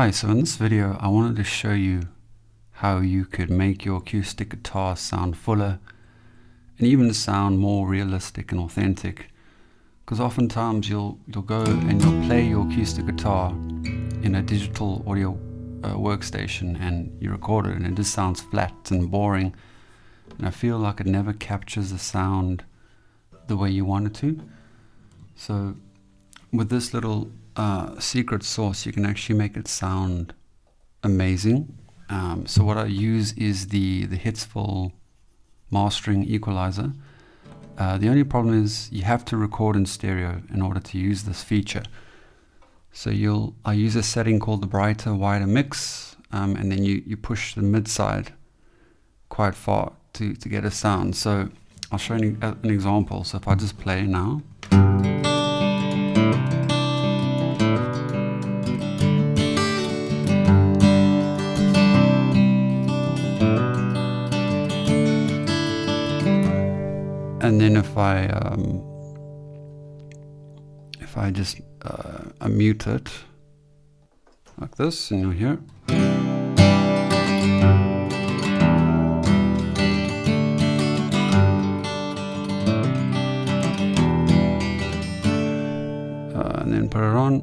Hi, so in this video I wanted to show you how you could make your acoustic guitar sound fuller and even sound more realistic and authentic. Because oftentimes you'll go and you'll play your acoustic guitar in a digital audio workstation and you record it and it just sounds flat and boring, and I feel like it never captures the sound the way you want it to. So with this little secret sauce, you can actually make it sound amazing. So what I use is the Hitsville mastering equalizer. The only problem is you have to record in stereo in order to use this feature. So I use a setting called the brighter wider mix, and then you push the mid side quite far to get a sound. So I'll show you an example. So if I just play now, and then if I just unmute it like this, and you'll hear. And then put it on.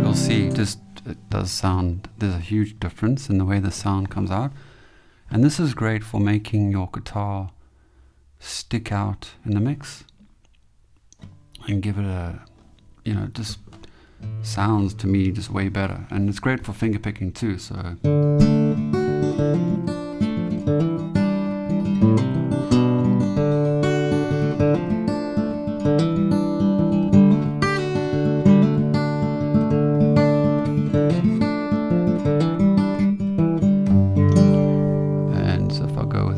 You'll see it does sound, there's a huge difference in the way the sound comes out. And this is great for making your guitar stick out in the mix and give it a, just sounds to me just way better. And it's great for finger picking too, so.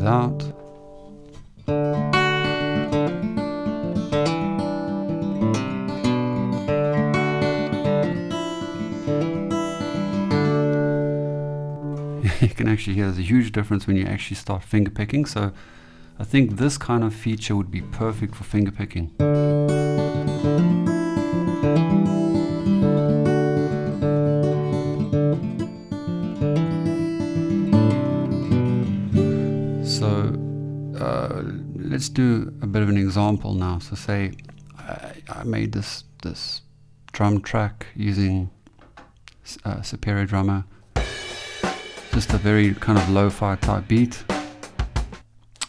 Out. You can actually hear there's a huge difference when you actually start finger picking. So I think this kind of feature would be perfect for finger picking. So let's do a bit of an example now. So say I made this drum track using Superior Drummer, just a very kind of lo-fi type beat,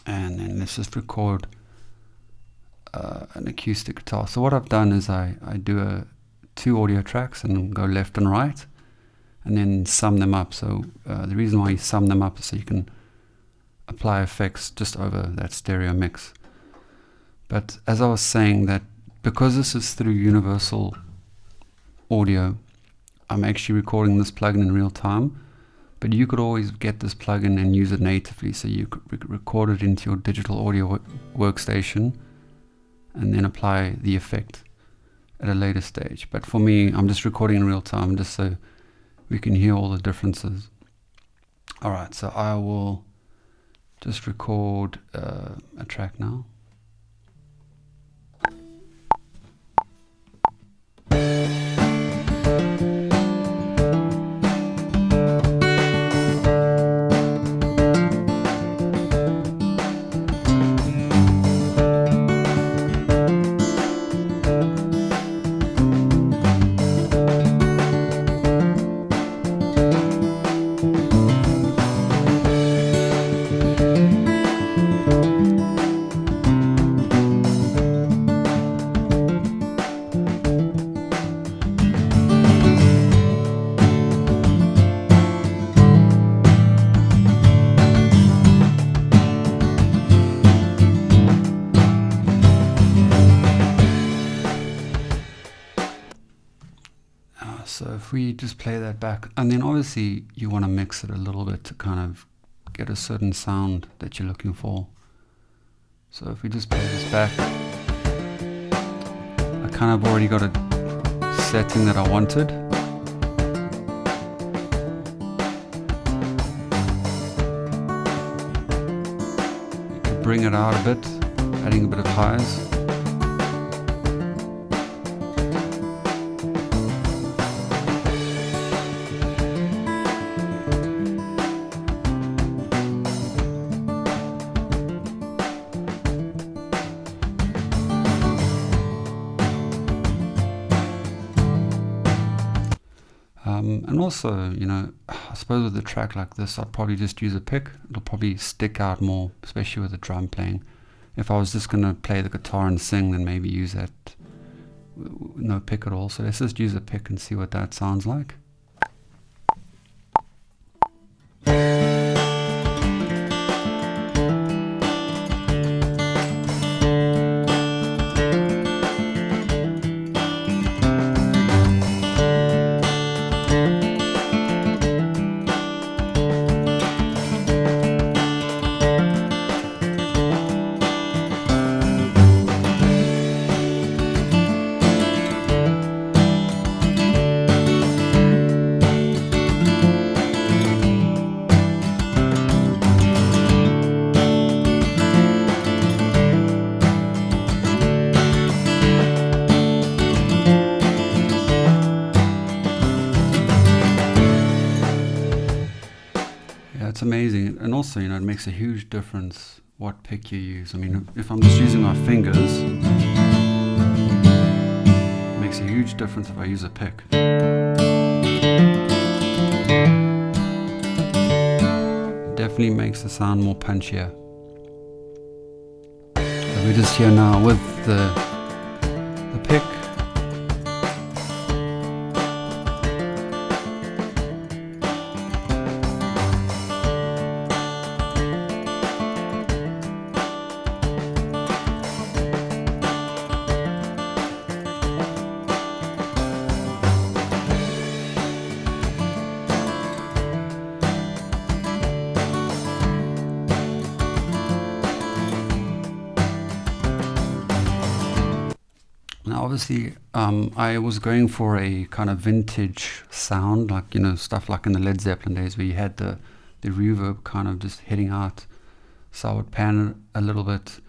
and then let's just record an acoustic guitar. So what I've done is I do two audio tracks and go left and right and then sum them up. So the reason why you sum them up is so you can apply effects just over that stereo mix. But as I was saying, that because this is through Universal Audio, I'm actually recording this plugin in real time, but you could always get this plugin and use it natively. So you could record it into your digital audio workstation and then apply the effect at a later stage. But for me, I'm just recording in real time just so we can hear all the differences. Alright, so I will just record a track now. So if we just play that back, and then obviously you want to mix it a little bit to kind of get a certain sound that you're looking for. So if we just play this back, I kind of already got a setting that I wanted. You can bring it out a bit. adding a bit of highs. And also, you know, I suppose with a track like this, I'd probably just use a pick. It'll probably stick out more, especially with the drum playing. If I was just going to play the guitar and sing, then maybe use that no pick at all. So let's just use a pick and see what that sounds like. It's amazing, and also, you know, it makes a huge difference what pick you use. I mean, if I'm just using my fingers, it makes a huge difference if I use a pick. It definitely makes the sound more punchier. So we're just here now with the pick. Now obviously I was going for a kind of vintage sound, like, you know, stuff like in the Led Zeppelin days where you had the reverb kind of just hitting out. So I would pan it a little bit.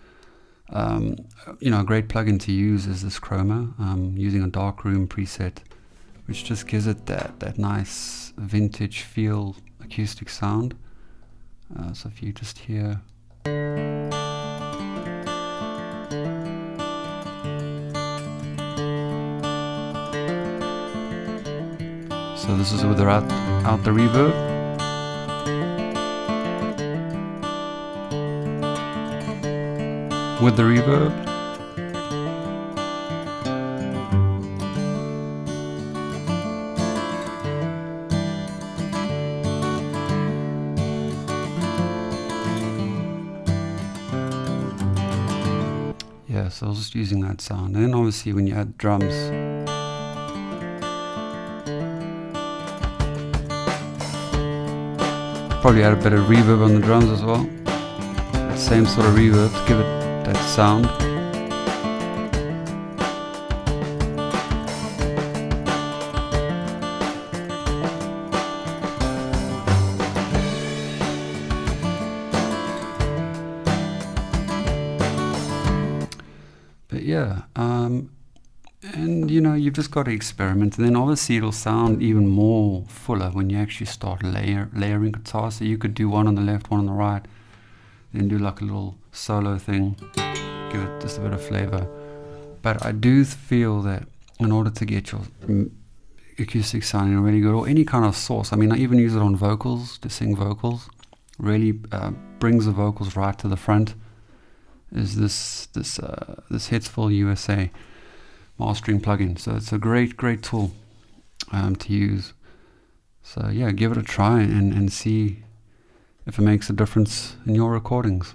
You know, a great plugin to use is this Chroma, using a darkroom preset, which just gives it that nice vintage feel, acoustic sound. So if you just hear, so this is without the reverb. With the reverb. Yeah, so I was just using that sound. And then obviously when you add drums, probably add a bit of reverb on the drums as well. That same sort of reverb to give it that sound. But yeah, and you know, you've just got to experiment, and then obviously it'll sound even more fuller when you actually start layering guitars. So you could do one on the left, one on the right, then do like a little solo thing, give it just a bit of flavor. But I do feel that in order to get your acoustic sounding really good, or any kind of source, I mean, I even use it on vocals, to sing vocals, really brings the vocals right to the front, is this Hitsville USA mastering plugin. So it's a great tool to use. So yeah, give it a try and see if it makes a difference in your recordings.